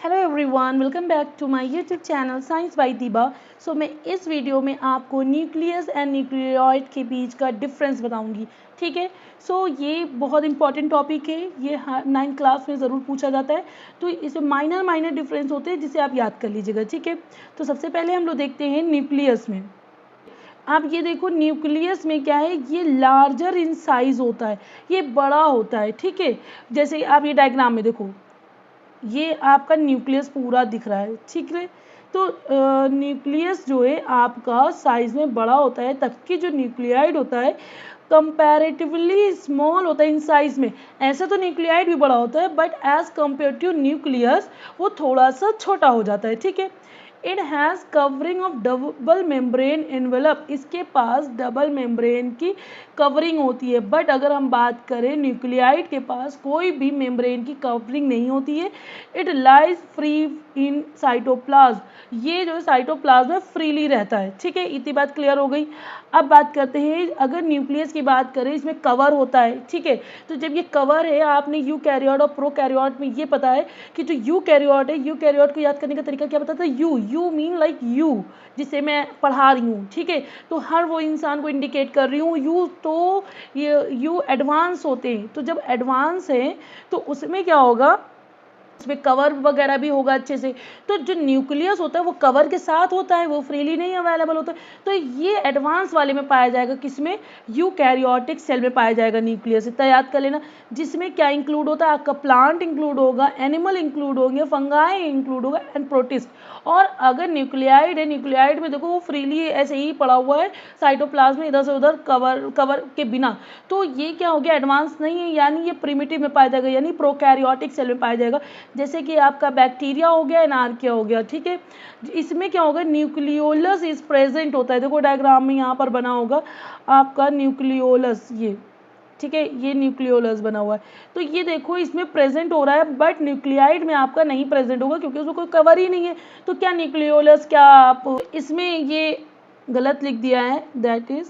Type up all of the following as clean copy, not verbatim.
Hello everyone, welcome back to my YouTube channel science by Deeba. मैं इस video में आपको न्यूक्लियस एंड न्यूक्लियोइड के बीच का डिफरेंस बताऊंगी। ठीक है। ये बहुत इंपॉर्टेंट टॉपिक है, ये 9th क्लास में ज़रूर पूछा जाता है। तो इसमें माइनर डिफरेंस होते हैं जिसे आप याद कर लीजिएगा। ठीक है। तो सबसे पहले हम लोग देखते हैं न्यूक्लियस में। आप ये देखो, न्यूक्लियस में क्या है, ये लार्जर इन साइज होता है, ये बड़ा होता है। ठीक है। जैसे आप ये डायग्राम में देखो, ये आपका न्यूक्लियस पूरा दिख रहा है। ठीक है। तो न्यूक्लियस जो है आपका साइज में बड़ा होता है, तबकि जो न्यूक्लियाइड होता है कंपैरेटिवली स्मॉल होता है इन साइज में। ऐसा तो न्यूक्लियाइड भी बड़ा होता है, but as compare to nucleus वो थोड़ा सा छोटा हो जाता है। ठीक है। It has covering of double membrane envelope, इसके पास डबल मेम्ब्रेन की कवरिंग होती है। बट अगर हम बात करें न्यूक्लियाइड के पास कोई भी मेम्ब्रेन की कवरिंग नहीं होती है। It lies free in cytoplasm, ये जो साइटोप्लाज्म में फ्रीली रहता है। ठीक है, इतनी बात क्लियर हो गई। अब बात करते हैं, अगर न्यूक्लियस की बात करें, इसमें कवर होता है। ठीक है। तो जब ये कवर है, आपने यू कैरियोट और प्रो कैरियोट में ये पता है कि जो यू कैरियोट है, यू कैरियोट को याद करने का तरीका क्या बताता है, यू मीन लाइक यू, जिसे मैं पढ़ा रही हूँ। ठीक है। तो हर वो इंसान को इंडिकेट कर रही हूँ यू, तो ये यू एडवांस होते हैं। तो जब एडवांस है तो उसमें क्या होगा, उसमें कवर वगैरह भी होगा अच्छे से। तो जो न्यूक्लियस होता है वो कवर के साथ होता है, वो फ्रीली नहीं अवेलेबल होता है। तो ये एडवांस वाले में पाया जाएगा, किसमें, यूकैरियोटिक सेल में पाया जाएगा न्यूक्लियस। इतना याद कर लेना। जिसमें क्या इंक्लूड होता है, आपका प्लांट इंक्लूड होगा, एनिमल इंक्लूड होंगे, फंगाई इंक्लूड होगा एंड प्रोटिस्ट। और अगर न्यूक्लियाइड है, न्यूक्लियाइड में देखो वो फ्रीली ऐसे ही पड़ा हुआ है साइटोप्लाज्म में, इधर से उधर कवर के बिना। तो ये क्या हो गया, एडवांस नहीं है, यानी ये प्रिमिटिव में पाया जाएगा, यानी प्रोकैरियोटिक सेल में पाया जाएगा। जैसे कि आपका बैक्टीरिया हो गया, एनार्किया हो गया। ठीक है। इसमें क्या होगा, न्यूक्लियोलस इज प्रेजेंट होता है। देखो डायग्राम में यहाँ पर बना होगा आपका न्यूक्लियोलस, ये। ठीक है, ये न्यूक्लियोलस बना हुआ है। तो ये देखो इसमें प्रेजेंट हो रहा है, बट न्यूक्लियाइड में आपका नहीं प्रेजेंट होगा क्योंकि उसमें कोई कवर ही नहीं है। तो क्या न्यूक्लियोलस, क्या आप इसमें ये गलत लिख दिया है, दैट इज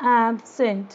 एब्सेंट।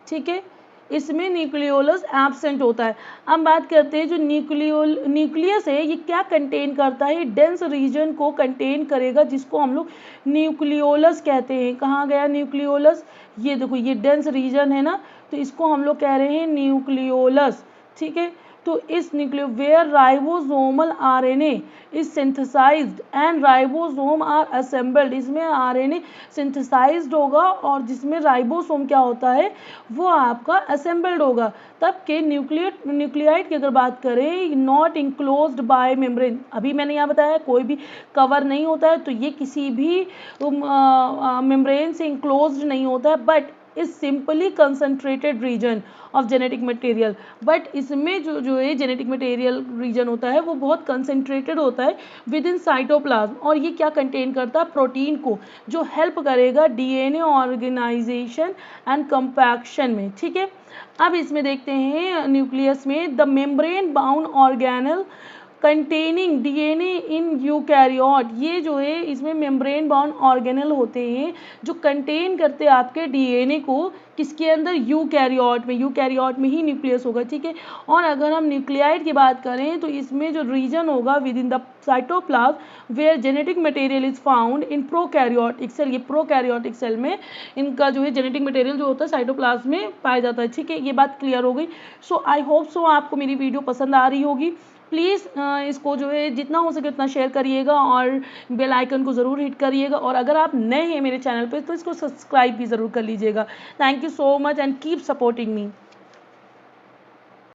ठीक है, इसमें न्यूक्लियोलस एब्सेंट होता है। अब बात करते हैं, जो न्यूक्लियस है ये क्या कंटेन करता है, डेंस रीजन को कंटेन करेगा, जिसको हम लोग न्यूक्लियोलस कहते हैं। कहाँ गया न्यूक्लियोलस, ये देखो ये डेंस रीजन है ना, तो इसको हम लोग कह रहे हैं न्यूक्लियोलस। ठीक है। तो इस nucleolus where ribosomal RNA is synthesized and ribosome are assembled, इसमें आरएनए सिंथेसाइज्ड होगा और जिसमें राइबोसोम क्या होता है, वो आपका असेंबल्ड होगा। तब के न्यूक्लियाइड की अगर बात करें, नॉट इंक्लोज्ड बाय मेम्ब्रेन, अभी मैंने यहाँ बताया कोई भी कवर नहीं होता है, तो ये किसी भी मेम्ब्रेन से इंक्लोज्ड नहीं होता है, but is simply concentrated region of genetic material. But इसमें जो है जेनेटिक मटेरियल रीजन होता है वो बहुत कंसंट्रेटेड होता है विद इन साइटोप्लाज्म, और ये क्या कंटेन करता है, प्रोटीन को, जो हेल्प करेगा डीएनए ऑर्गेनाइजेशन एंड कंपैक्शन में। ठीक है। अब इसमें देखते हैं न्यूक्लियस में, the membrane bound organelle containing DNA in eukaryote, ये जो है इसमें मेम्ब्रेन बाउंड ऑर्गेनल होते हैं जो कंटेन करते हैं आपके डीएनए को, किसके अंदर, यूकैरियोट में। यूकैरियोट में ही न्यूक्लियस होगा। ठीक है। और अगर हम न्यूक्लियाइड की बात करें तो इसमें जो रीजन होगा within the cytoplasm where genetic material is found in prokaryotic cell, ये प्रोकैरियोटिक सेल में इनका जो है जेनेटिक मटेरियल जो होता है साइटोप्लाज्म में पाया जाता है। ठीक है, ये बात क्लियर हो गई। आई होप सो आपको मेरी वीडियो पसंद आ रही होगी। प्लीज़ इसको जो है जितना हो सके उतना शेयर करिएगा और बेल आइकन को ज़रूर हिट करिएगा, और अगर आप नए हैं मेरे चैनल पे तो इसको सब्सक्राइब भी ज़रूर कर लीजिएगा। Thank you so much and keep supporting me.